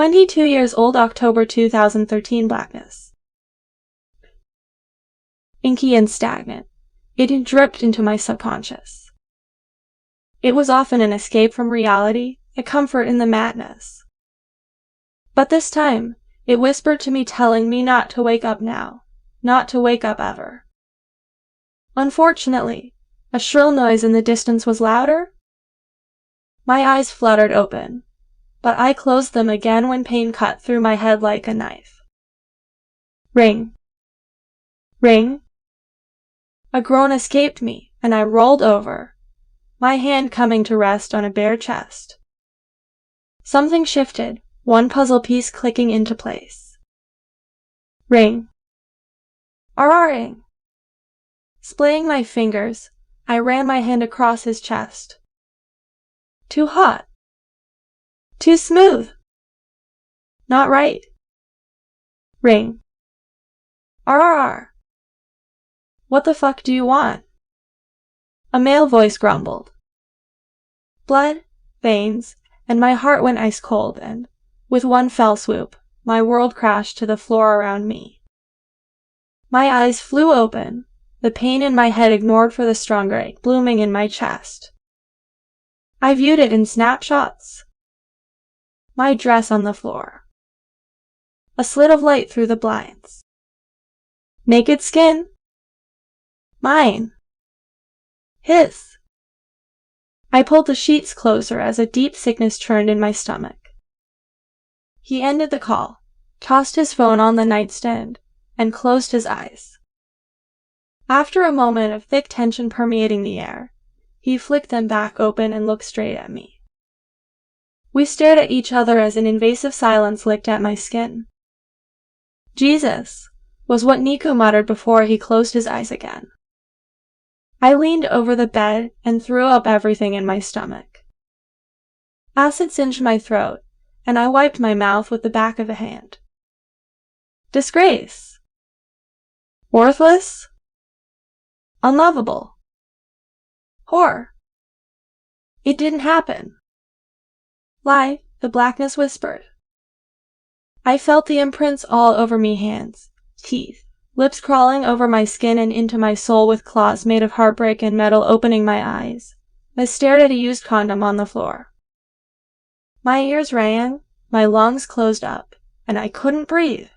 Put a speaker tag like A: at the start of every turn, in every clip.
A: 22 years old, October 2013. Blackness. Inky and stagnant, it dripped into my subconscious. It was often an escape from reality, a comfort in the madness. But this time, it whispered to me, telling me not to wake up now, not to wake up ever. Unfortunately, a shrill noise in the distance was louder. My eyes fluttered open, but I closed them again when pain cut through my head like a knife. Ring. Ring. A groan escaped me, and I rolled over, my hand coming to rest on a bare chest. Something shifted, one puzzle piece clicking into place. Ring. Arring. Splaying my fingers, I ran my hand across his chest. Too hot. Too smooth. Not right. Ring. RRR. What the fuck do you want? A male voice grumbled. Blood, veins, and my heart went ice cold, and, with one fell swoop, my world crashed to the floor around me. My eyes flew open, the pain in my head ignored for the stronger ache blooming in my chest. I viewed it in snapshots. My dress on the floor. A slit of light through the blinds. Naked skin. Mine. His. I pulled the sheets closer as a deep sickness churned in my stomach. He ended the call, tossed his phone on the nightstand, and closed his eyes. After a moment of thick tension permeating the air, he flicked them back open and looked straight at me. We stared at each other as an invasive silence licked at my skin. Jesus, was what Nico muttered before he closed his eyes again. I leaned over the bed and threw up everything in my stomach. Acid singed my throat, and I wiped my mouth with the back of a hand. Disgrace. Worthless. Unlovable. Whore. It didn't happen. Lie, the blackness whispered. I felt the imprints all over me, hands, teeth, lips crawling over my skin and into my soul with claws made of heartbreak and metal opening my eyes. I stared at a used condom on the floor. My ears rang, my lungs closed up, and I couldn't breathe.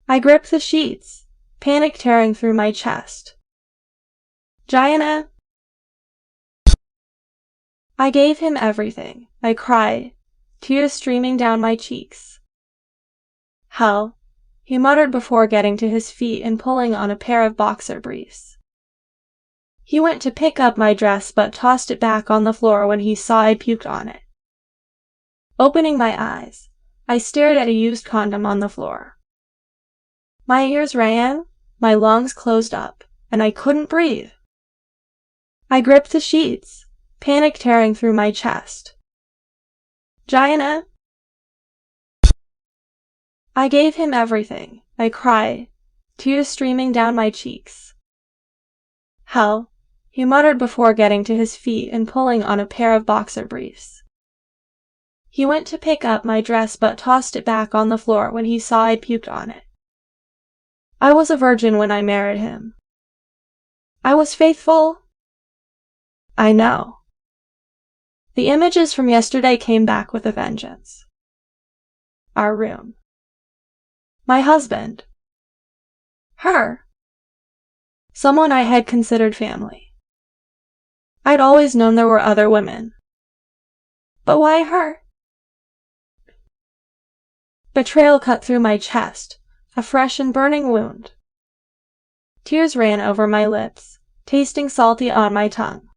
A: I gripped the sheets, panic tearing through my chest. Gianna. I gave him everything, I cried, tears streaming down my cheeks. Hell, he muttered before getting to his feet and pulling on a pair of boxer briefs. He went to pick up my dress but tossed it back on the floor when he saw I puked on it. Opening my eyes, I stared at a used condom on the floor. My ears rang, my lungs closed up, and I couldn't breathe. I gripped the sheets, panic tearing through my chest. Gianna. I gave him everything, I cried, tears streaming down my cheeks. Hell, he muttered before getting to his feet and pulling on a pair of boxer briefs. He went to pick up my dress but tossed it back on the floor when he saw I puked on it. I was a virgin when I married him. I was faithful. I know. The images from yesterday came back with a vengeance. Our room. My husband. Her. Someone I had considered family. I'd always known there were other women. But why her? Betrayal cut through my chest, a fresh and burning wound. Tears ran over my lips, tasting salty on my tongue.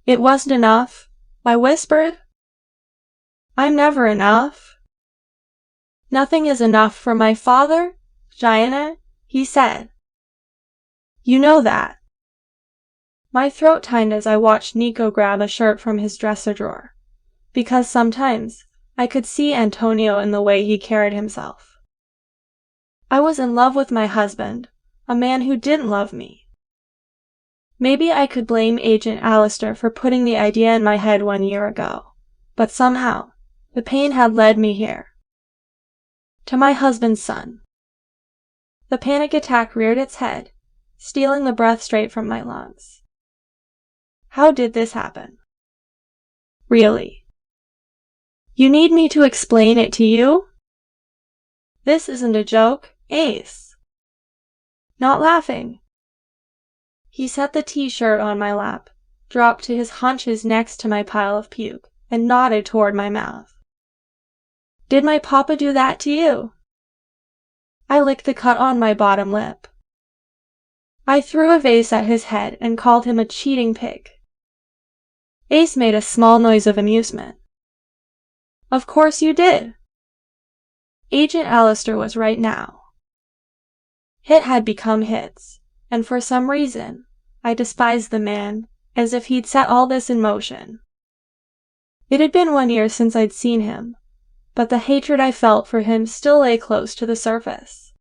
A: It wasn't enough, I whispered. I'm never enough. Nothing is enough for my father, Gianna, he said. You know that. My throat tightened as I watched Nico grab a shirt from his dresser drawer, because sometimes I could see Antonio in the way he carried himself. I was in love with my husband, a man who didn't love me. Maybe I could blame Agent Allister for putting the idea in my head 1 year ago, but somehow, The pain had led me here. To my husband's son. The panic attack reared its head, stealing the breath straight from my lungs. How did this happen? Really? You need me to explain it to you? This isn't a joke, Ace. Not laughing. He set the t-shirt on my lap, dropped to his haunches next to my pile of puke, and nodded toward my mouth. Did my papa do that to you? I licked the cut on my bottom lip. I threw a vase at his head and called him a cheating pig. Ace made a small noise of amusement. Of course you did. Agent Allister was right now. Hit had become hits, and for some reason, I despised the man, as if he'd set all this in motion. It had been 1 year since I'd seen him, but the hatred I felt for him still lay close to the surface.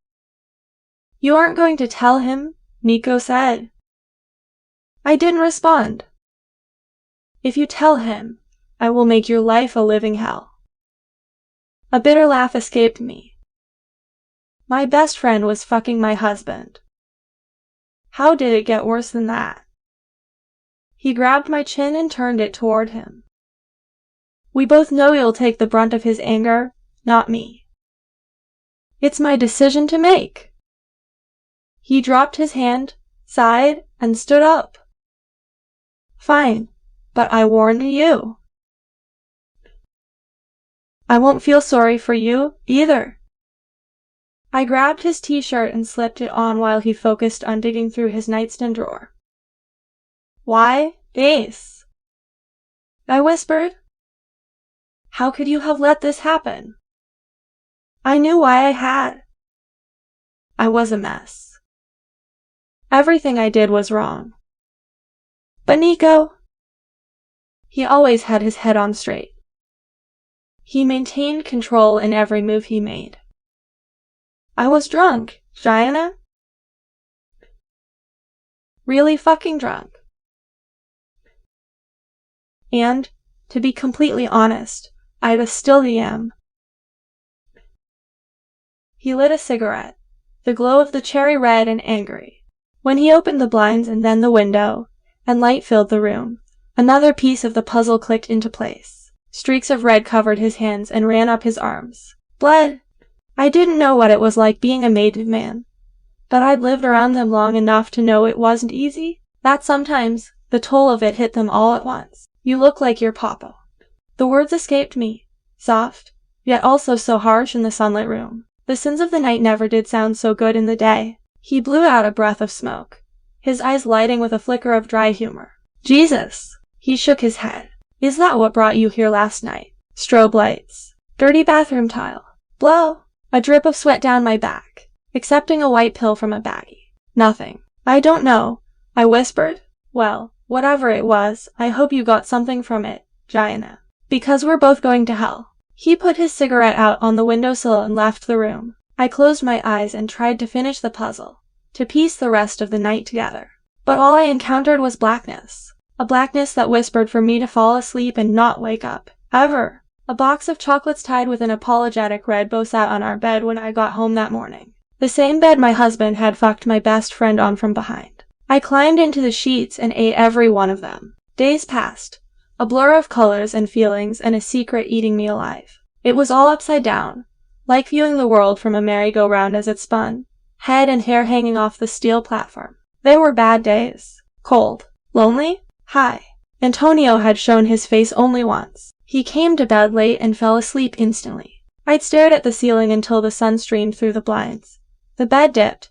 A: You aren't going to tell him, Nico said. I didn't respond. If you tell him, I will make your life a living hell. A bitter laugh escaped me. My best friend was fucking my husband. How did it get worse than that? He grabbed my chin and turned it toward him. We both know you'll take the brunt of his anger, not me. It's my decision to make. He dropped his hand, sighed, and stood up. Fine, but I warn you. I won't feel sorry for you, either. I grabbed his t-shirt and slipped it on while he focused on digging through his nightstand drawer. Why, Ace? I whispered. How could you have let this happen? I knew why I had. I was a mess. Everything I did was wrong. But Nico, he always had his head on straight. He maintained control in every move he made. I was drunk, Gianna. Really fucking drunk. And, to be completely honest, I still am. He lit a cigarette, the glow of the cherry red and angry. When he opened the blinds and then the window, and light filled the room, another piece of the puzzle clicked into place. Streaks of red covered his hands and ran up his arms. Blood! I didn't know what it was like being a maiden man, but I'd lived around them long enough to know it wasn't easy, that sometimes the toll of it hit them all at once. You look like your papa. The words escaped me, soft, yet also so harsh in the sunlit room. The sins of the night never did sound so good in the day. He blew out a breath of smoke, his eyes lighting with a flicker of dry humor. Jesus! He shook his head. Is that what brought you here last night? Strobe lights. Dirty bathroom tile. Blow. A drip of sweat down my back, accepting a white pill from a baggie. Nothing. I don't know, I whispered. Well, whatever it was, I hope you got something from it, Gianna. Because we're both going to hell. He put his cigarette out on the windowsill and left the room. I closed my eyes and tried to finish the puzzle, to piece the rest of the night together. But all I encountered was blackness. A blackness that whispered for me to fall asleep and not wake up, ever. A box of chocolates tied with an apologetic red bow sat on our bed when I got home that morning. The same bed my husband had fucked my best friend on from behind. I climbed into the sheets and ate every one of them. Days passed, a blur of colors and feelings and a secret eating me alive. It was all upside down, like viewing the world from a merry-go-round as it spun, head and hair hanging off the steel platform. They were bad days. Cold. Lonely? High. Antonio had shown his face only once. He came to bed late and fell asleep instantly. I'd stared at the ceiling until the sun streamed through the blinds. The bed dipped,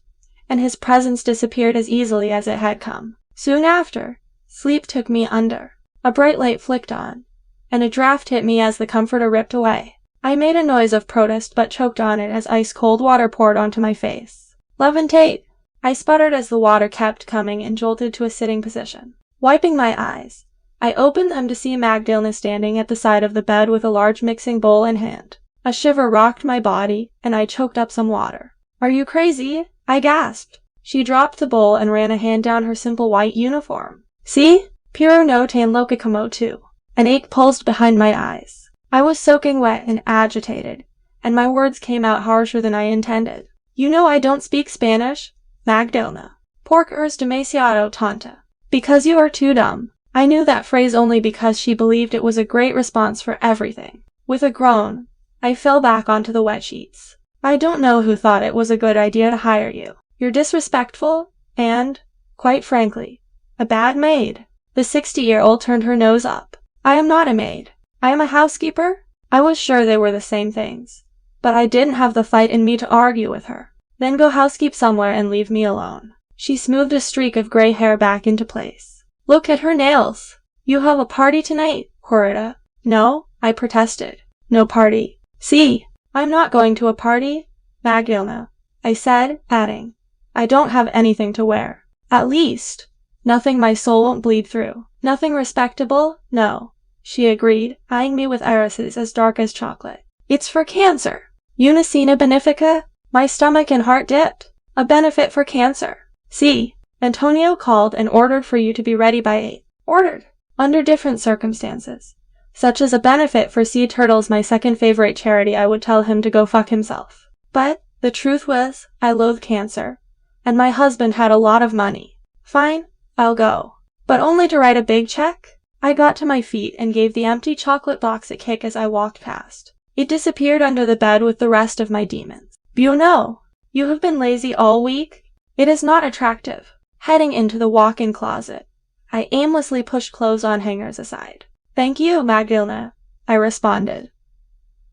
A: and his presence disappeared as easily as it had come. Soon after, sleep took me under. A bright light flicked on, and a draft hit me as the comforter ripped away. I made a noise of protest but choked on it as ice-cold water poured onto my face. Levitate! I sputtered as the water kept coming and jolted to a sitting position. Wiping my eyes, I opened them to see Magdalena standing at the side of the bed with a large mixing bowl in hand. A shiver rocked my body, and I choked up some water. Are you crazy? I gasped. She dropped the bowl and ran a hand down her simple white uniform. See? Puro no tan loca como tu. An ache pulsed behind my eyes. I was soaking wet and agitated, and my words came out harsher than I intended. You know I don't speak Spanish, Magdalena. Porque eres demasiado tonta. Because you are too dumb. I knew that phrase only because she believed it was a great response for everything. With a groan, I fell back onto the wet sheets. I don't know who thought it was a good idea to hire you. You're disrespectful, and, quite frankly, a bad maid. The 60-year-old turned her nose up. I am not a maid. I am a housekeeper. I was sure they were the same things, but I didn't have the fight in me to argue with her. Then go housekeep somewhere and leave me alone. She smoothed a streak of gray hair back into place. Look at her nails. You have a party tonight, Corita. No, I protested. No party. See, I'm not going to a party, Magdalena, I said, adding, I don't have anything to wear. At least, nothing my soul won't bleed through. Nothing respectable? No, she agreed, eyeing me with irises as dark as chocolate. It's for cancer. Unicina benefica? My stomach and heart dipped. A benefit for cancer. See, Antonio called and ordered for you to be ready by 8. Ordered. Under different circumstances, such as a benefit for sea turtles, my second favorite charity, I would tell him to go fuck himself. But the truth was, I loathe cancer, and my husband had a lot of money. Fine, I'll go. But only to write a big check? I got to my feet and gave the empty chocolate box a kick as I walked past. It disappeared under the bed with the rest of my demons. Bueno, you have been lazy all week? It is not attractive. Heading into the walk-in closet, I aimlessly pushed clothes on hangers aside. Thank you, Magdalena, I responded.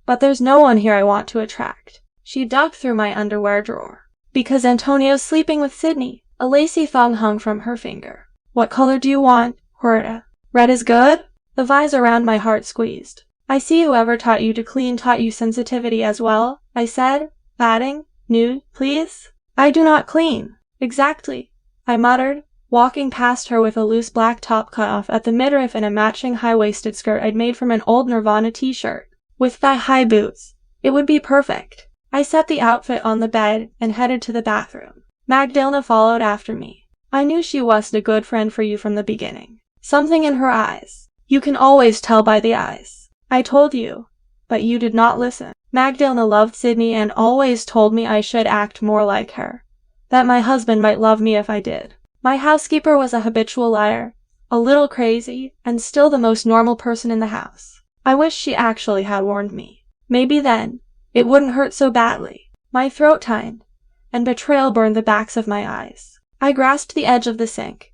A: But there's no one here I want to attract. She dug through my underwear drawer. Because Antonio's sleeping with Sydney. A lacy thong hung from her finger. What color do you want, Horta? Red is good? The vise around my heart squeezed. I see whoever taught you to clean taught you sensitivity as well, I said, adding, nude, please? I do not clean. Exactly, I muttered, walking past her with a loose black top cut off at the midriff and a matching high-waisted skirt I'd made from an old Nirvana t-shirt. With thigh-high boots. It would be perfect. I set the outfit on the bed and headed to the bathroom. Magdalena followed after me. I knew she wasn't a good friend for you from the beginning. Something in her eyes. You can always tell by the eyes. I told you, but you did not listen. Magdalena loved Sydney and always told me I should act more like her. That my husband might love me if I did. My housekeeper was a habitual liar, a little crazy, and still the most normal person in the house. I wish she actually had warned me. Maybe then, it wouldn't hurt so badly. My throat tightened, and betrayal burned the backs of my eyes. I grasped the edge of the sink.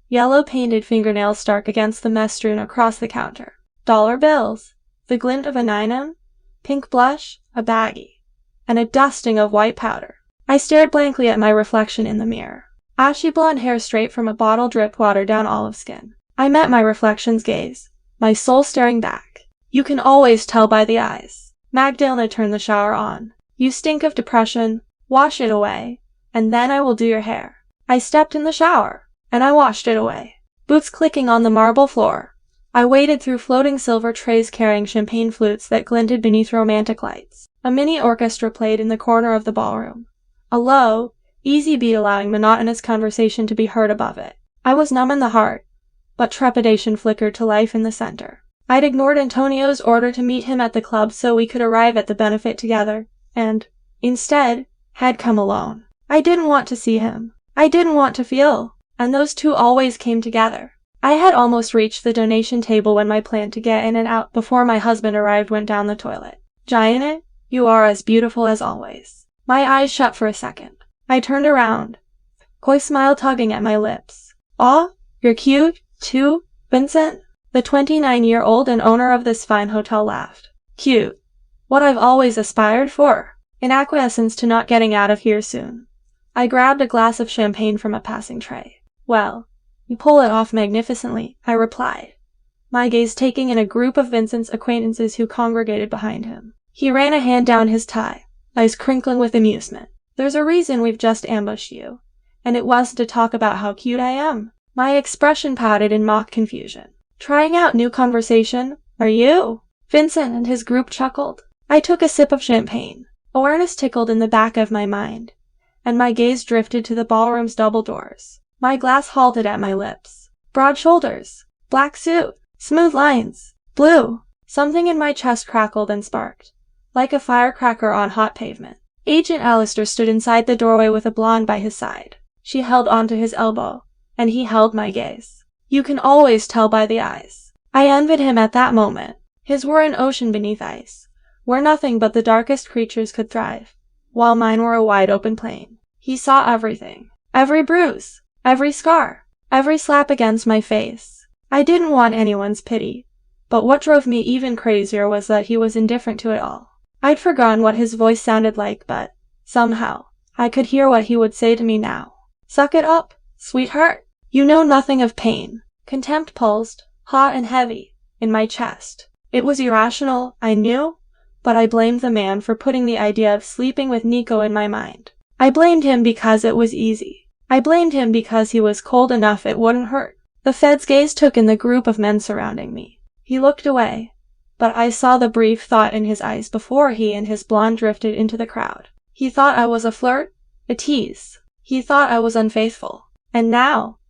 A: Yellow painted fingernails stark against the mess strewn across the counter. Dollar bills, the glint of a 9M, pink blush, a baggie, and a dusting of white powder. I stared blankly at my reflection in the mirror. Ashy blonde hair straight from a bottle dripped water down olive skin. I met my reflection's gaze, my soul staring back. You can always tell by the eyes. Magdalena turned the shower on. You stink of depression. Wash it away, and then I will do your hair. I stepped in the shower, and I washed it away. Boots clicking on the marble floor. I waded through floating silver trays carrying champagne flutes that glinted beneath romantic lights. A mini orchestra played in the corner of the ballroom. A low, easy beat allowing monotonous conversation to be heard above it. I was numb in the heart, but trepidation flickered to life in the center. I'd ignored Antonio's order to meet him at the club so we could arrive at the benefit together, and, instead, had come alone. I didn't want to see him. I didn't want to feel, and those two always came together. I had almost reached the donation table when my plan to get in and out before my husband arrived went down the toilet. Gianna, you are as beautiful as always. My eyes shut for a second. I turned around, coy smile tugging at my lips. Aw, you're cute, too, Vincent? The 29-year-old and owner of this fine hotel laughed. Cute. What I've always aspired for. In acquiescence to not getting out of here soon. I grabbed a glass of champagne from a passing tray. Well, you pull it off magnificently, I replied, my gaze taking in a group of Vincent's acquaintances who congregated behind him. He ran a hand down his tie, eyes crinkling with amusement. There's a reason we've just ambushed you, and it wasn't to talk about how cute I am. My expression pouted in mock confusion. Trying out new conversation, are you? Vincent and his group chuckled. I took a sip of champagne. Awareness tickled in the back of my mind, and my gaze drifted to the ballroom's double doors. My glass halted at my lips. Broad shoulders, black suit, smooth lines, blue, Something in my chest crackled and sparked, like a firecracker on hot pavement. Agent Allister stood inside the doorway with a blonde by his side. She held onto his elbow, and he held my gaze. You can always tell by the eyes. I envied him at that moment. His were an ocean beneath ice, where nothing but the darkest creatures could thrive, while mine were a wide open plain. He saw everything. Every bruise, every scar, every slap against my face. I didn't want anyone's pity, but what drove me even crazier was that he was indifferent to it all. I'd forgotten what his voice sounded like, but somehow I could hear what he would say to me now. Suck it up, sweetheart. You know nothing of pain. Contempt pulsed, hot and heavy, in my chest. It was irrational, I knew, but I blamed the man for putting the idea of sleeping with Nico in my mind. I blamed him because it was easy. I blamed him because he was cold enough it wouldn't hurt. The Fed's gaze took in the group of men surrounding me. He looked away, but I saw the brief thought in his eyes before he and his blonde drifted into the crowd. He thought I was a flirt, a tease. He thought I was unfaithful. And now,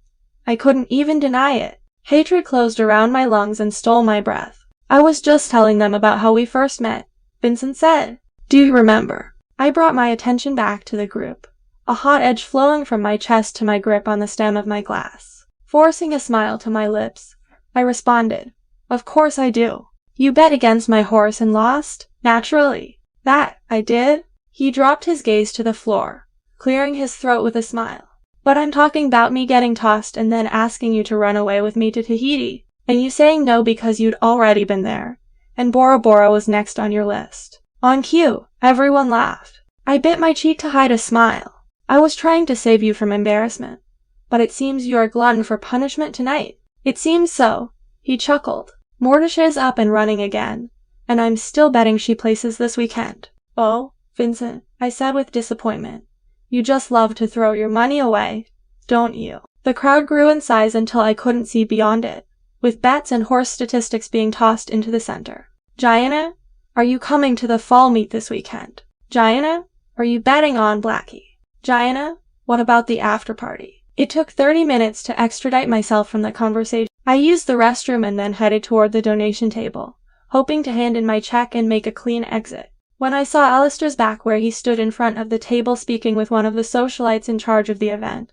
A: I couldn't even deny it. Hatred closed around my lungs and stole my breath. I was just telling them about how we first met, Vincent said. Do you remember? I brought my attention back to the group, a hot edge flowing from my chest to my grip on the stem of my glass. Forcing a smile to my lips, I responded, Of course I do. You bet against my horse and lost? Naturally. That, I did. He dropped his gaze to the floor, clearing his throat with a smile. But I'm talking about me getting tossed and then asking you to run away with me to Tahiti, and you saying no because you'd already been there, and Bora Bora was next on your list. On cue, everyone laughed. I bit my cheek to hide a smile. I was trying to save you from embarrassment, but it seems you're a glutton for punishment tonight. It seems so, he chuckled. Mordechai's up and running again, and I'm still betting she places this weekend. Oh, Vincent, I said with disappointment. You just love to throw your money away, don't you? The crowd grew in size until I couldn't see beyond it, with bets and horse statistics being tossed into the center. Gianna, are you coming to the fall meet this weekend? Gianna, are you betting on Blackie? Gianna, what about the after party? It took 30 minutes to extradite myself from the conversation. I used the restroom and then headed toward the donation table, hoping to hand in my check and make a clean exit. When I saw Allister's back where he stood in front of the table speaking with one of the socialites in charge of the event,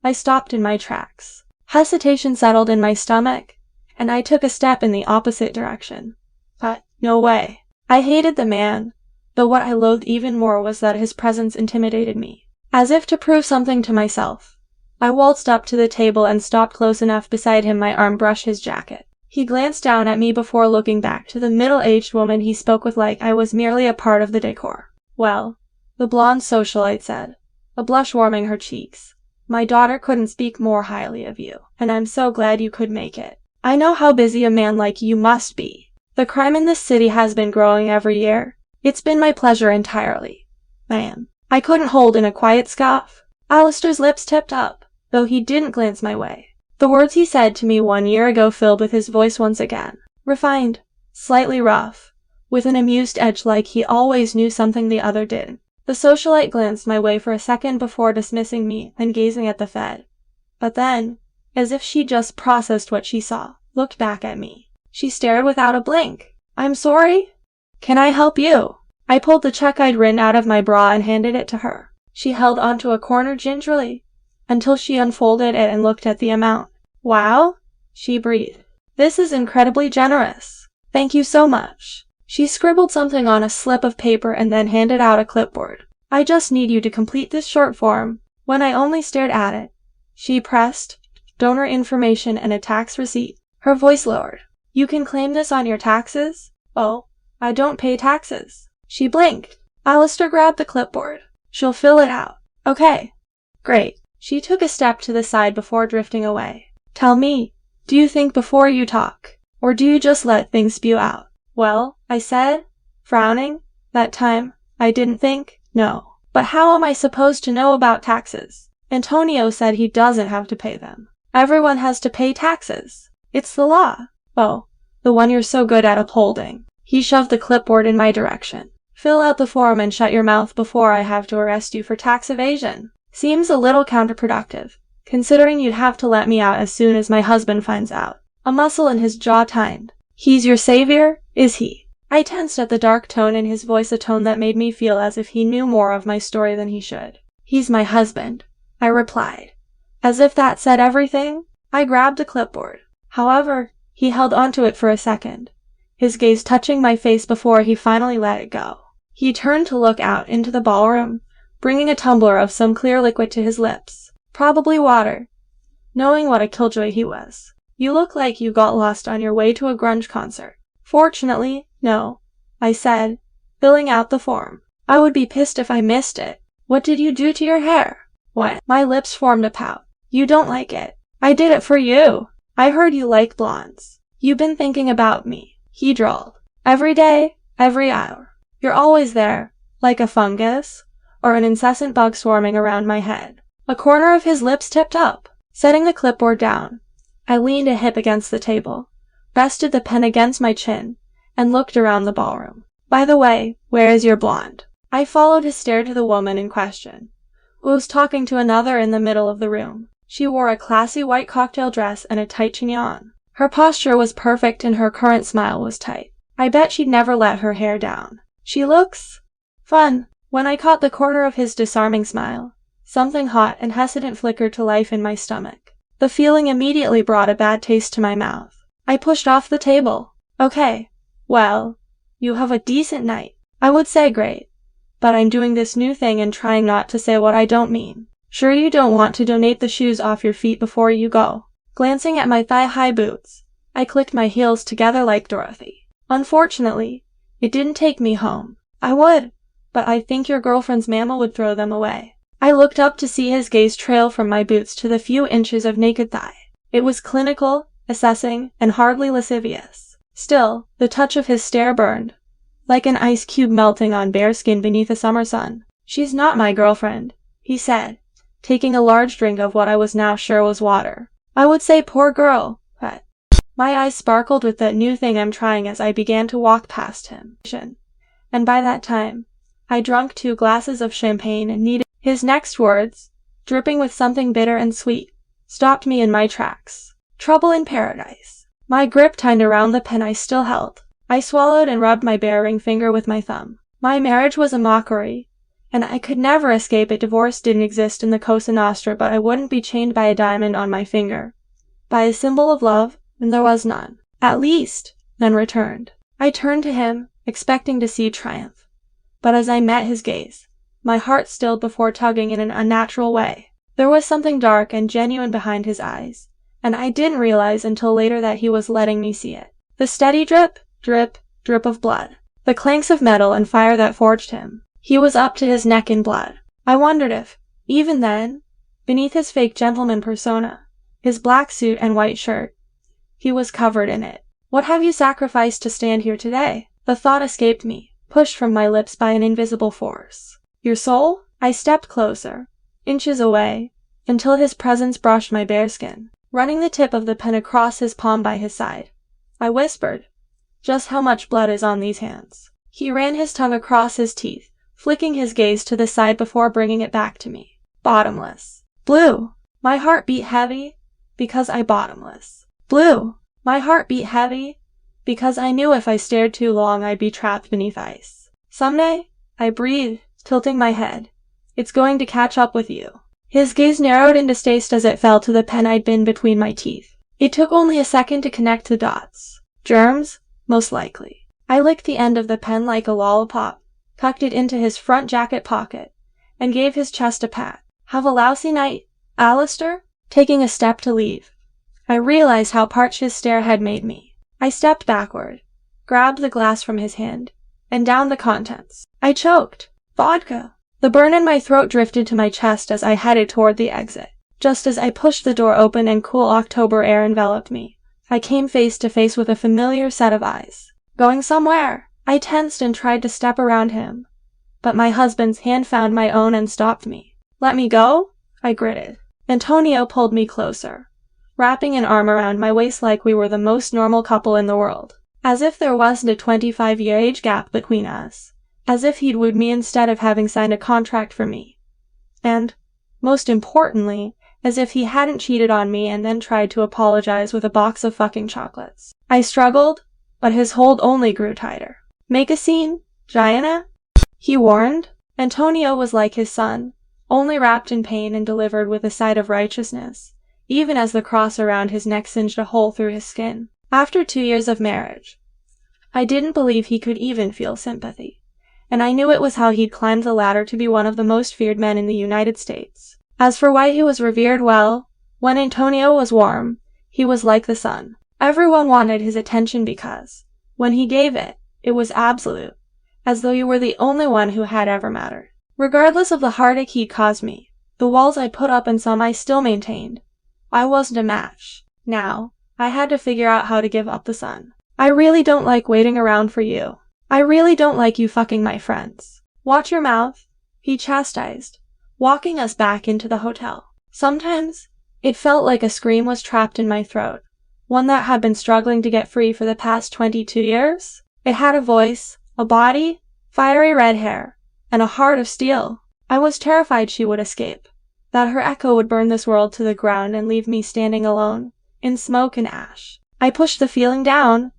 A: I stopped in my tracks. Hesitation settled in my stomach, and I took a step in the opposite direction. But no way. I hated the man, though what I loathed even more was that his presence intimidated me. As if to prove something to myself, I waltzed up to the table and stopped close enough beside him my arm brushed his jacket. He glanced down at me before looking back to the middle-aged woman he spoke with like I was merely a part of the decor. Well, the blonde socialite said, a blush warming her cheeks, my daughter couldn't speak more highly of you, and I'm so glad you could make it. I know how busy a man like you must be. The crime in this city has been growing every year. It's been my pleasure entirely. Man, I couldn't hold in a quiet scoff. Allister's lips tipped up, though he didn't glance my way. The words he said to me 1 year ago filled with his voice once again. Refined, slightly rough, with an amused edge like he always knew something the other didn't. The socialite glanced my way for a second before dismissing me and gazing at the Fed. But then, as if she just processed what she saw, looked back at me. She stared without a blink. I'm sorry? Can I help you? I pulled the check I'd written out of my bra and handed it to her. She held onto a corner gingerly, until she unfolded it and looked at the amount. Wow, she breathed. This is incredibly generous. Thank you so much. She scribbled something on a slip of paper and then handed out a clipboard. I just need you to complete this short form. When I only stared at it, she pressed donor information and a tax receipt. Her voice lowered. You can claim this on your taxes? Oh, I don't pay taxes. She blinked. Allister grabbed the clipboard. She'll fill it out. Okay. Great. She took a step to the side before drifting away. Tell me, do you think before you talk? Or do you just let things spew out? Well, I said, frowning, that time, I didn't think, no. But how am I supposed to know about taxes? Antonio said he doesn't have to pay them. Everyone has to pay taxes. It's the law. Oh, the one you're so good at upholding. He shoved the clipboard in my direction. Fill out the form and shut your mouth before I have to arrest you for tax evasion. Seems a little counterproductive, considering you'd have to let me out as soon as my husband finds out. A muscle in his jaw tightened. He's your savior? Is he? I tensed at the dark tone in his voice, a tone that made me feel as if he knew more of my story than he should. He's my husband, I replied. As if that said everything, I grabbed a clipboard. However, he held onto it for a second, his gaze touching my face before he finally let it go. He turned to look out into the ballroom, bringing a tumbler of some clear liquid to his lips. Probably water. Knowing what a killjoy he was. You look like you got lost on your way to a grunge concert. Fortunately, no, I said, filling out the form. I would be pissed if I missed it. What did you do to your hair? What? My lips formed a pout. You don't like it. I did it for you. I heard you like blondes. You've been thinking about me, he drawled. Every day, every hour. You're always there, like a fungus, or an incessant bug swarming around my head. A corner of his lips tipped up, setting the clipboard down. I leaned a hip against the table, rested the pen against my chin, and looked around the ballroom. By the way, where is your blonde? I followed his stare to the woman in question, who was talking to another in the middle of the room. She wore a classy white cocktail dress and a tight chignon. Her posture was perfect and her current smile was tight. I bet she'd never let her hair down. She looks fun. When I caught the corner of his disarming smile, something hot and hesitant flickered to life in my stomach. The feeling immediately brought a bad taste to my mouth. I pushed off the table. Okay, well, you have a decent night. I would say great, but I'm doing this new thing and trying not to say what I don't mean. Sure you don't want to donate the shoes off your feet before you go? Glancing at my thigh-high boots, I clicked my heels together like Dorothy. Unfortunately, it didn't take me home. I would, but I think your girlfriend's mama would throw them away. I looked up to see his gaze trail from my boots to the few inches of naked thigh. It was clinical, assessing, and hardly lascivious. Still, the touch of his stare burned, like an ice cube melting on bare skin beneath a summer sun. She's not my girlfriend, he said, taking a large drink of what I was now sure was water. I would say poor girl, but my eyes sparkled with that new thing I'm trying as I began to walk past him. And by that time, I drunk 2 glasses of champagne and needed his next words, dripping with something bitter and sweet, stopped me in my tracks. Trouble in paradise. My grip tightened around the pen I still held. I swallowed and rubbed my bare ring finger with my thumb. My marriage was a mockery, and I could never escape it. Divorce didn't exist in the Cosa Nostra, but I wouldn't be chained by a diamond on my finger. By a symbol of love, and there was none. At least, none returned. I turned to him, expecting to see triumph. But as I met his gaze, my heart stilled before tugging in an unnatural way. There was something dark and genuine behind his eyes, and I didn't realize until later that he was letting me see it. The steady drip, drip, drip of blood. The clanks of metal and fire that forged him. He was up to his neck in blood. I wondered if, even then, beneath his fake gentleman persona, his black suit and white shirt, he was covered in it. What have you sacrificed to stand here today? The thought escaped me, pushed from my lips by an invisible force. Your soul? I stepped closer, inches away, until his presence brushed my bare skin, running the tip of the pen across his palm by his side. I whispered, just how much blood is on these hands? He ran his tongue across his teeth, flicking his gaze to the side before bringing it back to me. Bottomless. Blue. My heart beat heavy, because I bottomless. Blue. My heart beat heavy, because I knew if I stared too long I'd be trapped beneath ice. Someday, I breathed, tilting my head. It's going to catch up with you. His gaze narrowed in distaste as it fell to the pen I'd been between my teeth. It took only a second to connect the dots. Germs? Most likely. I licked the end of the pen like a lollipop, tucked it into his front jacket pocket, and gave his chest a pat. Have a lousy night, Allister? Taking a step to leave, I realized how parched his stare had made me. I stepped backward, grabbed the glass from his hand, and downed the contents. I choked. Vodka. The burn in my throat drifted to my chest as I headed toward the exit. Just as I pushed the door open and cool October air enveloped me, I came face to face with a familiar set of eyes. Going somewhere? I tensed and tried to step around him, but my husband's hand found my own and stopped me. Let me go? I gritted. Antonio pulled me closer, wrapping an arm around my waist like we were the most normal couple in the world. As if there wasn't a 25-year age gap between us. As if he'd wooed me instead of having signed a contract for me. And, most importantly, as if he hadn't cheated on me and then tried to apologize with a box of fucking chocolates. I struggled, but his hold only grew tighter. "Make a scene, Gianna?" he warned. Antonio was like his son, only wrapped in pain and delivered with a side of righteousness, even as the cross around his neck singed a hole through his skin. After 2 years of marriage, I didn't believe he could even feel sympathy, and I knew it was how he'd climbed the ladder to be one of the most feared men in the United States. As for why he was revered, well, when Antonio was warm, he was like the sun. Everyone wanted his attention because, when he gave it, it was absolute, as though you were the only one who had ever mattered. Regardless of the heartache he'd caused me, the walls I put up and some I still maintained, I wasn't a match. Now, I had to figure out how to give up the sun. "I really don't like waiting around for you. I really don't like you fucking my friends. Watch your mouth," he chastised, walking us back into the hotel. Sometimes, it felt like a scream was trapped in my throat, one that had been struggling to get free for the past 22 years. It had a voice, a body, fiery red hair, and a heart of steel. I was terrified she would escape, that her echo would burn this world to the ground and leave me standing alone, in smoke and ash. I pushed the feeling down,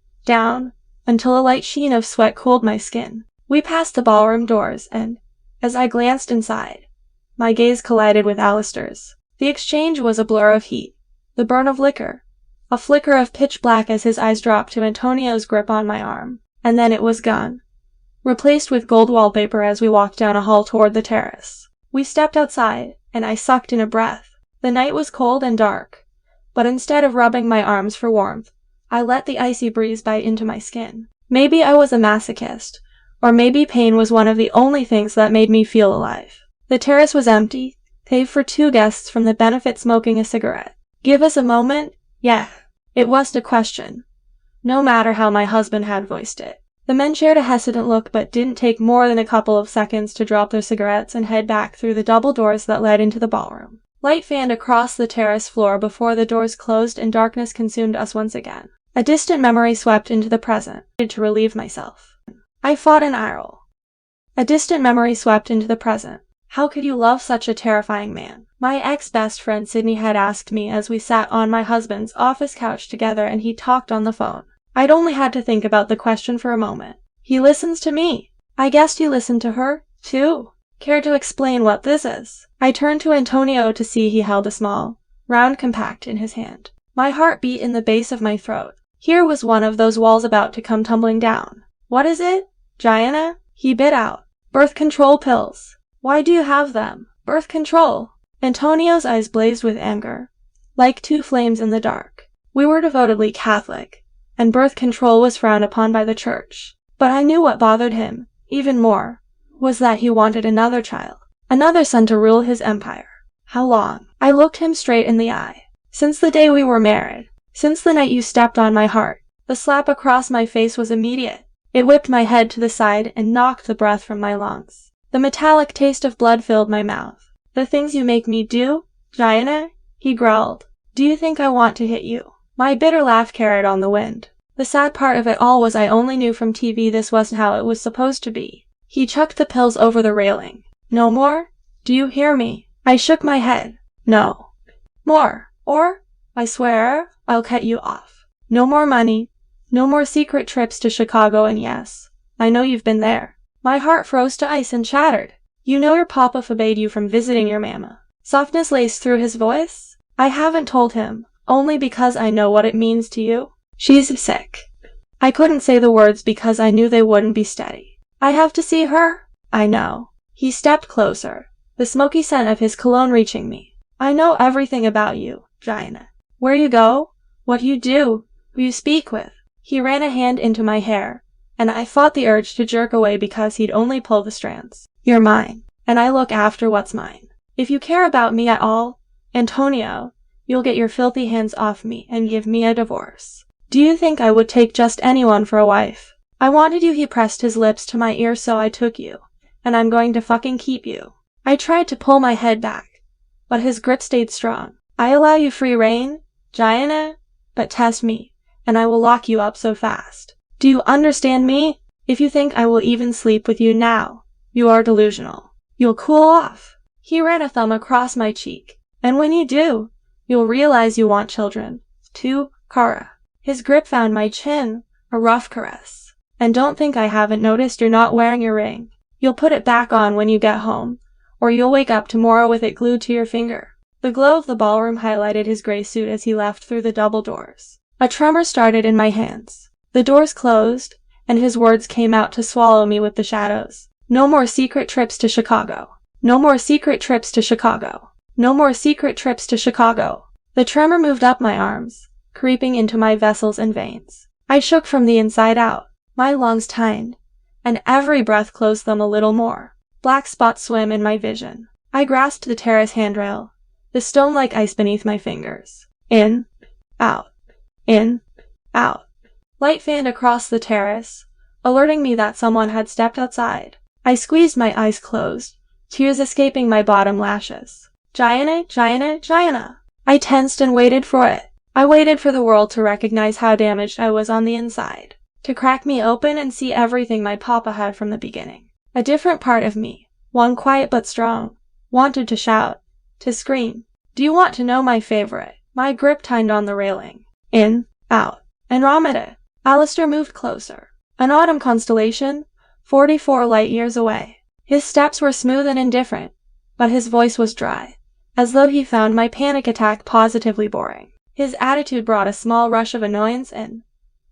A: until a light sheen of sweat cooled my skin. We passed the ballroom doors, and, as I glanced inside, my gaze collided with Allister's. The exchange was a blur of heat, the burn of liquor, a flicker of pitch black as his eyes dropped to Antonio's grip on my arm, and then it was gone, replaced with gold wallpaper as we walked down a hall toward the terrace. We stepped outside, and I sucked in a breath. The night was cold and dark, but instead of rubbing my arms for warmth, I let the icy breeze bite into my skin. Maybe I was a masochist, or maybe pain was one of the only things that made me feel alive. The terrace was empty, save for 2 guests from the benefit smoking a cigarette. "Give us a moment?" "Yeah." It was a question, no matter how my husband had voiced it. The men shared a hesitant look but didn't take more than a couple of seconds to drop their cigarettes and head back through the double doors that led into the ballroom. Light fanned across the terrace floor before the doors closed and darkness consumed us once again. A distant memory swept into the present, to relieve myself. I fought an eye roll. A distant memory swept into the present. How could you love such a terrifying man? My ex-best friend Sydney had asked me as we sat on my husband's office couch together and he talked on the phone. I'd only had to think about the question for a moment. He listens to me. I guessed you listened to her, too. Care to explain what this is? I turned to Antonio to see he held a small, round compact in his hand. My heart beat in the base of my throat. Here was one of those walls about to come tumbling down. "What is it, Gianna?" he bit out. "Birth control pills." "Why do you have them?" "Birth control." Antonio's eyes blazed with anger, like 2 flames in the dark. We were devotedly Catholic, and birth control was frowned upon by the church. But I knew what bothered him, even more, was that he wanted another child, another son to rule his empire. How long? I looked him straight in the eye. Since the day we were married. Since the night you stepped on my heart. The slap across my face was immediate. It whipped my head to the side and knocked the breath from my lungs. The metallic taste of blood filled my mouth. "The things you make me do, Gianna?" he growled. "Do you think I want to hit you?" My bitter laugh carried on the wind. The sad part of it all was I only knew from TV this wasn't how it was supposed to be. He chucked the pills over the railing. "No more? Do you hear me?" I shook my head. "No more. Or, I swear, I'll cut you off. No more money. No more secret trips to Chicago, and yes, I know you've been there." My heart froze to ice and shattered. "You know your papa forbade you from visiting your mama." Softness laced through his voice. "I haven't told him, only because I know what it means to you. She's sick." I couldn't say the words because I knew they wouldn't be steady. "I have to see her?" "I know." He stepped closer, the smoky scent of his cologne reaching me. "I know everything about you, Gianna. Where you go, what you do, who you speak with." He ran a hand into my hair, and I fought the urge to jerk away because he'd only pull the strands. "You're mine, and I look after what's mine. If you care about me at all, Antonio, you'll get your filthy hands off me and give me a divorce." "Do you think I would take just anyone for a wife?" "I wanted you," he pressed his lips to my ear, "so I took you, and I'm going to fucking keep you." I tried to pull my head back, but his grip stayed strong. "I allow you free rein, Gianna, but test me, and I will lock you up so fast. Do you understand me? If you think I will even sleep with you now, you are delusional. You'll cool off." He ran a thumb across my cheek. "And when you do, you'll realize you want children, too, Kara." His grip found my chin, a rough caress. And don't think I haven't noticed you're not wearing your ring. You'll put it back on when you get home, or you'll wake up tomorrow with it glued to your finger. The glow of the ballroom highlighted his gray suit as he left through the double doors. A tremor started in my hands. The doors closed, and his words came out to swallow me with the shadows. No more secret trips to Chicago. No more secret trips to Chicago. No more secret trips to Chicago. The tremor moved up my arms, creeping into my vessels and veins. I shook from the inside out. My lungs tightened, and every breath closed them a little more. Black spots swam in my vision. I grasped the terrace handrail, the stone like ice beneath my fingers. In, out, in, out. Light fanned across the terrace, alerting me that someone had stepped outside. I squeezed my eyes closed, tears escaping my bottom lashes. Gianna, Gianna, Gianna. I tensed and waited for it. I waited for the world to recognize how damaged I was on the inside, to crack me open and see everything my papa had from the beginning. A different part of me, one quiet but strong, wanted to shout, to scream. Do you want to know my favorite? My grip tightened on the railing. In, out. Andromeda. Allister moved closer. An autumn constellation, 44 light years away. His steps were smooth and indifferent, but his voice was dry, as though he found my panic attack positively boring. His attitude brought a small rush of annoyance in,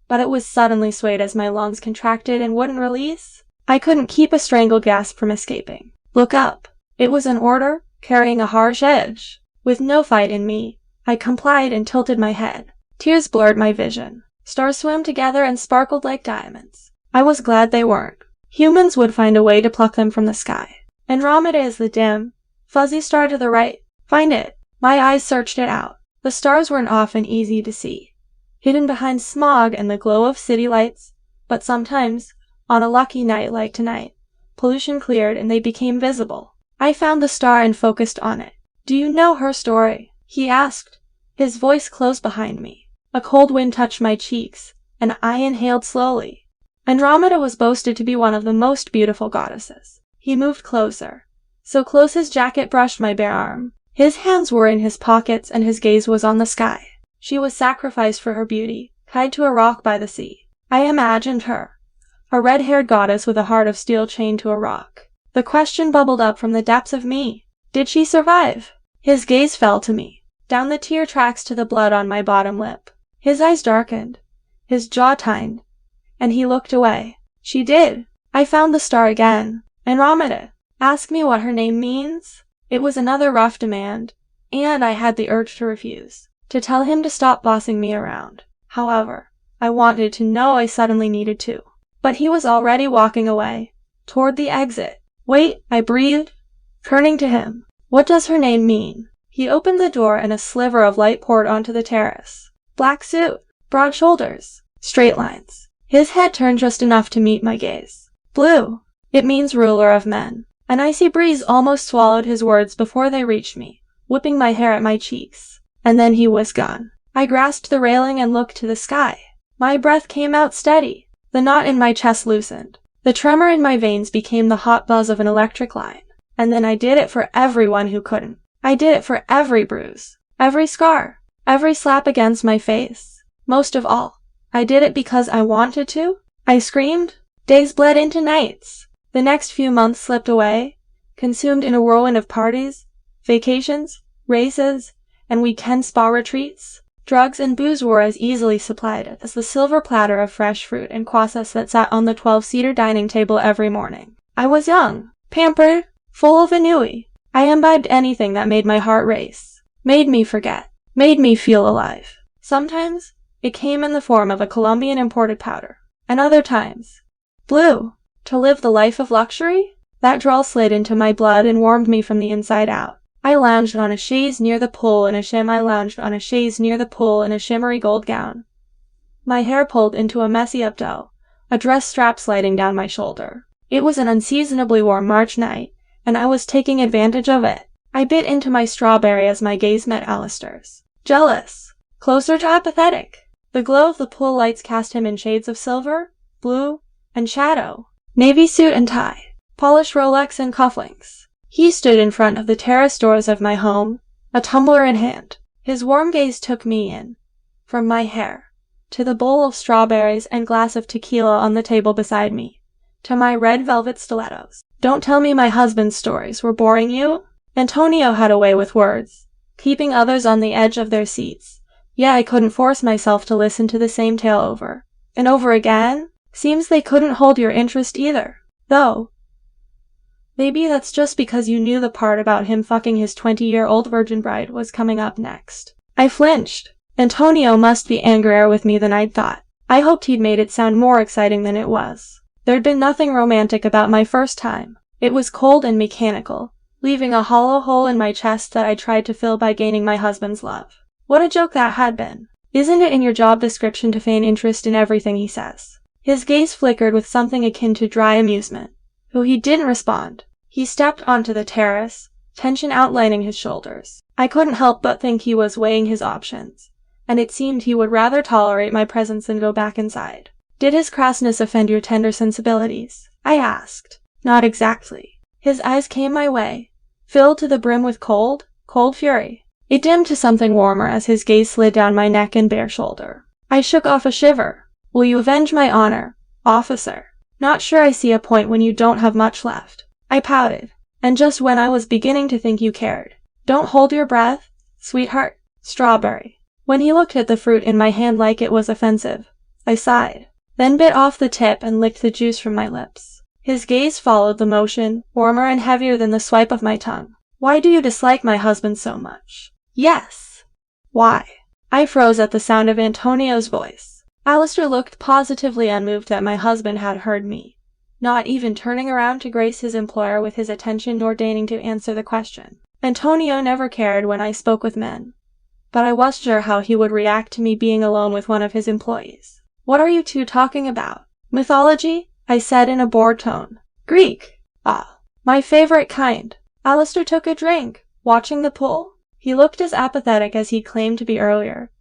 A: but it was suddenly swayed as my lungs contracted and wouldn't release. I couldn't keep a strangled gasp from escaping. Look up. It was an order, carrying a harsh edge. With no fight in me, I complied and tilted my head. Tears blurred my vision. Stars swam together and sparkled like diamonds. I was glad they weren't. Humans would find a way to pluck them from the sky. Andromeda is the dim, fuzzy star to the right. Find it. My eyes searched it out. The stars weren't often easy to see, hidden behind smog and the glow of city lights, but sometimes, on a lucky night like tonight, pollution cleared and they became visible. I found the star and focused on it. Do you know her story? He asked, his voice close behind me. A cold wind touched my cheeks, and I inhaled slowly. Andromeda was boasted to be one of the most beautiful goddesses. He moved closer, so close his jacket brushed my bare arm. His hands were in his pockets and his gaze was on the sky. She was sacrificed for her beauty, tied to a rock by the sea. I imagined her, a red-haired goddess with a heart of steel chained to a rock. The question bubbled up from the depths of me. Did she survive? His gaze fell to me, down the tear tracks to the blood on my bottom lip. His eyes darkened, his jaw tightened, and he looked away. She did. I found the star again. Andromeda. Ask me what her name means? It was another rough demand, and I had the urge to refuse, to tell him to stop bossing me around. However, I wanted to know I suddenly needed to. But he was already walking away, toward the exit. Wait, I breathed, turning to him. What does her name mean? He opened the door and a sliver of light poured onto the terrace. Black suit, broad shoulders, straight lines. His head turned just enough to meet my gaze. Blue. It means ruler of men. An icy breeze almost swallowed his words before they reached me, whipping my hair at my cheeks. And then he was gone. I grasped the railing and looked to the sky. My breath came out steady. The knot in my chest loosened. The tremor in my veins became the hot buzz of an electric line. And then I did it for everyone who couldn't. I did it for every bruise, every scar, every slap against my face. Most of all, I did it because I wanted to. I screamed. Days bled into nights. The next few months slipped away, consumed in a whirlwind of parties, vacations, races, and weekend spa retreats. Drugs and booze were as easily supplied as the silver platter of fresh fruit and croissants that sat on the 12-seater dining table every morning. I was young, pampered, full of ennui. I imbibed anything that made my heart race, made me forget, made me feel alive. Sometimes, it came in the form of a Colombian imported powder, and other times, blue. To live the life of luxury? That drawl slid into my blood and warmed me from the inside out. I lounged on a chaise near the pool in a shimmery gold gown. My hair pulled into a messy updo, a dress strap sliding down my shoulder. It was an unseasonably warm March night, and I was taking advantage of it. I bit into my strawberry as my gaze met Allister's. Jealous. Closer to apathetic. The glow of the pool lights cast him in shades of silver, blue, and shadow. Navy suit and tie, polished Rolex and cufflinks. He stood in front of the terrace doors of my home, a tumbler in hand. His warm gaze took me in, from my hair, to the bowl of strawberries and glass of tequila on the table beside me, to my red velvet stilettos. Don't tell me my husband's stories were boring you? Antonio had a way with words, keeping others on the edge of their seats. Yeah, I couldn't force myself to listen to the same tale over and over again. Seems they couldn't hold your interest either, though. Maybe that's just because you knew the part about him fucking his 20-year-old virgin bride was coming up next. I flinched. Antonio must be angrier with me than I'd thought. I hoped he'd made it sound more exciting than it was. There'd been nothing romantic about my first time. It was cold and mechanical, leaving a hollow hole in my chest that I tried to fill by gaining my husband's love. What a joke that had been. Isn't it in your job description to feign interest in everything he says? His gaze flickered with something akin to dry amusement. Though he didn't respond. He stepped onto the terrace, tension outlining his shoulders. I couldn't help but think he was weighing his options, and it seemed he would rather tolerate my presence than go back inside. Did his crassness offend your tender sensibilities? I asked. Not exactly. His eyes came my way, filled to the brim with cold fury. It dimmed to something warmer as his gaze slid down my neck and bare shoulder. I shook off a shiver. Will you avenge my honor, officer? Not sure I see a point when you don't have much left. I pouted. And just when I was beginning to think you cared. Don't hold your breath, sweetheart. Strawberry. When he looked at the fruit in my hand like it was offensive, I sighed, then bit off the tip and licked the juice from my lips. His gaze followed the motion, warmer and heavier than the swipe of my tongue. Why do you dislike my husband so much? Yes. Why? I froze at the sound of Antonio's voice. Allister looked positively unmoved that my husband had heard me, not even turning around to grace his employer with his attention nor deigning to answer the question. Antonio never cared when I spoke with men, but I was sure how he would react to me being alone with one of his employees. What are you two talking about? Mythology? I said in a bored tone. Greek. Ah, my favorite kind. Allister took a drink, watching the pool. He looked as apathetic as he claimed to be earlier,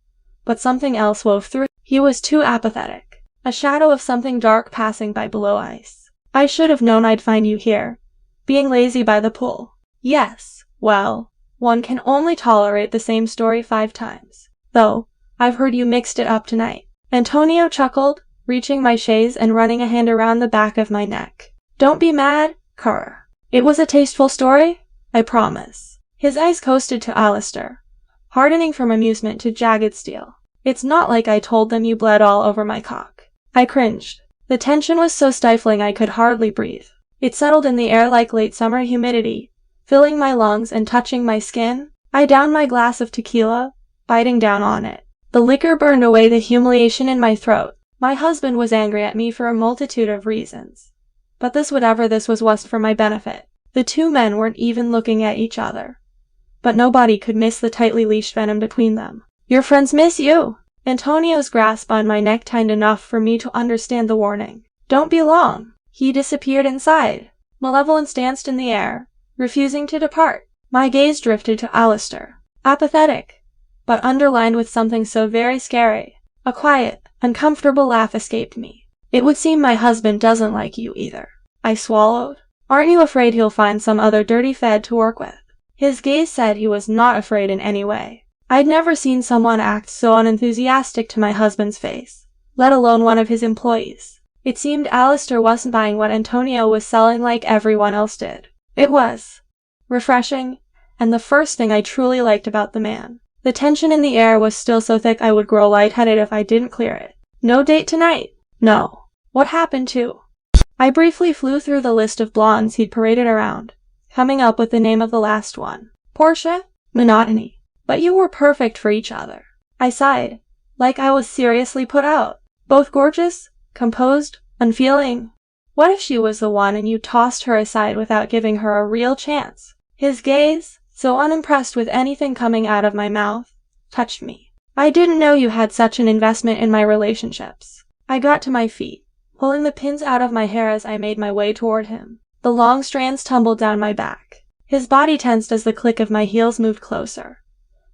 A: but something else wove through. He was too apathetic. A shadow of something dark passing by below ice. I should have known I'd find you here, being lazy by the pool. Yes, well, one can only tolerate the same story 5 times. Though, I've heard you mixed it up tonight. Antonio chuckled, reaching my chaise and running a hand around the back of my neck. Don't be mad, Cur. It was a tasteful story, I promise. His eyes coasted to Allister, hardening from amusement to jagged steel. It's not like I told them you bled all over my cock. I cringed. The tension was so stifling I could hardly breathe. It settled in the air like late summer humidity, filling my lungs and touching my skin. I downed my glass of tequila, biting down on it. The liquor burned away the humiliation in my throat. My husband was angry at me for a multitude of reasons. But whatever this was for my benefit. The two men weren't even looking at each other. But nobody could miss the tightly leashed venom between them. Your friends miss you. Antonio's grasp on my neck tightened enough for me to understand the warning. Don't be long. He disappeared inside. Malevolence danced in the air, refusing to depart. My gaze drifted to Allister. Apathetic, but underlined with something so very scary. A quiet, uncomfortable laugh escaped me. It would seem my husband doesn't like you either. I swallowed. Aren't you afraid he'll find some other dirty fed to work with? His gaze said he was not afraid in any way. I'd never seen someone act so unenthusiastic to my husband's face, let alone one of his employees. It seemed Allister wasn't buying what Antonio was selling like everyone else did. It was refreshing, and the first thing I truly liked about the man. The tension in the air was still so thick I would grow lightheaded if I didn't clear it. No date tonight? No. What happened to? I briefly flew through the list of blondes he'd paraded around, coming up with the name of the last one. Portia? Monotony. But you were perfect for each other. I sighed, like I was seriously put out. Both gorgeous, composed, unfeeling. What if she was the one and you tossed her aside without giving her a real chance? His gaze, so unimpressed with anything coming out of my mouth, touched me. I didn't know you had such an investment in my relationships. I got to my feet, pulling the pins out of my hair as I made my way toward him. The long strands tumbled down my back. His body tensed as the click of my heels moved closer.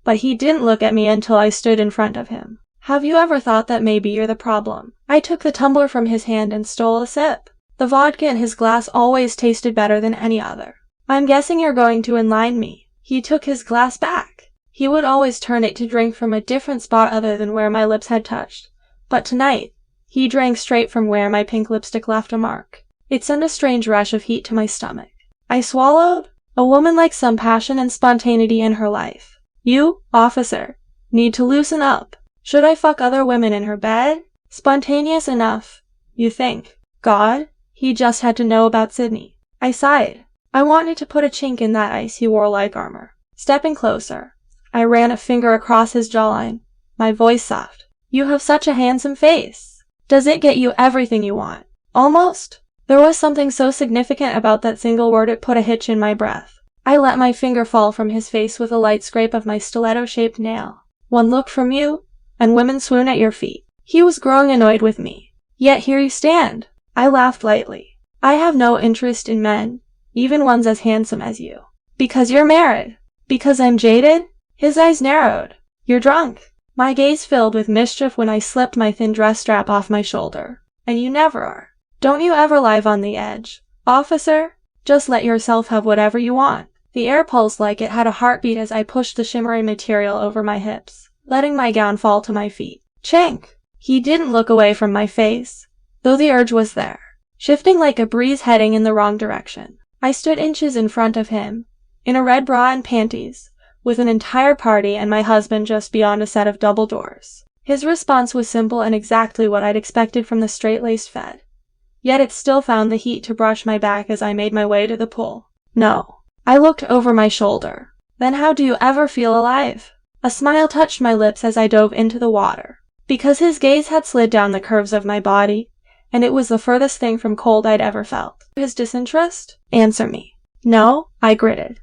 A: But he didn't look at me until I stood in front of him. Have you ever thought that maybe you're the problem? I took the tumbler from his hand and stole a sip. The vodka in his glass always tasted better than any other. I'm guessing you're going to enlighten me. He took his glass back. He would always turn it to drink from a different spot other than where my lips had touched, But tonight, he drank straight from where my pink lipstick left a mark. It sent a strange rush of heat to my stomach. I swallowed. A woman likes some passion and spontaneity in her life. You, officer, need to loosen up. Should I fuck other women in her bed? Spontaneous enough, you think? God, he just had to know about Sydney. I sighed. I wanted to put a chink in that ice he wore like armor. Stepping closer, I ran a finger across his jawline, my voice soft. You have such a handsome face. Does it get you everything you want? Almost. There was something so significant about that single word it put a hitch in my breath. I let my finger fall from his face with a light scrape of my stiletto-shaped nail. One look from you, and women swoon at your feet. He was growing annoyed with me. Yet here you stand. I laughed lightly. I have no interest in men, even ones as handsome as you. Because you're married. Because I'm jaded? His eyes narrowed. You're drunk. My gaze filled with mischief when I slipped my thin dress strap off my shoulder. And you never are. Don't you ever live on the edge, officer? Just let yourself have whatever you want. The air pulsed like it had a heartbeat as I pushed the shimmering material over my hips, letting my gown fall to my feet. Chink! He didn't look away from my face, though the urge was there, shifting like a breeze heading in the wrong direction. I stood inches in front of him, in a red bra and panties, with an entire party and my husband just beyond a set of double doors. His response was simple and exactly what I'd expected from the straight-laced Fed. Yet it still found the heat to brush my back as I made my way to the pool. No. I looked over my shoulder. Then how do you ever feel alive? A smile touched my lips as I dove into the water. Because his gaze had slid down the curves of my body, and it was the furthest thing from cold I'd ever felt. His disinterest? Answer me. No, I gritted.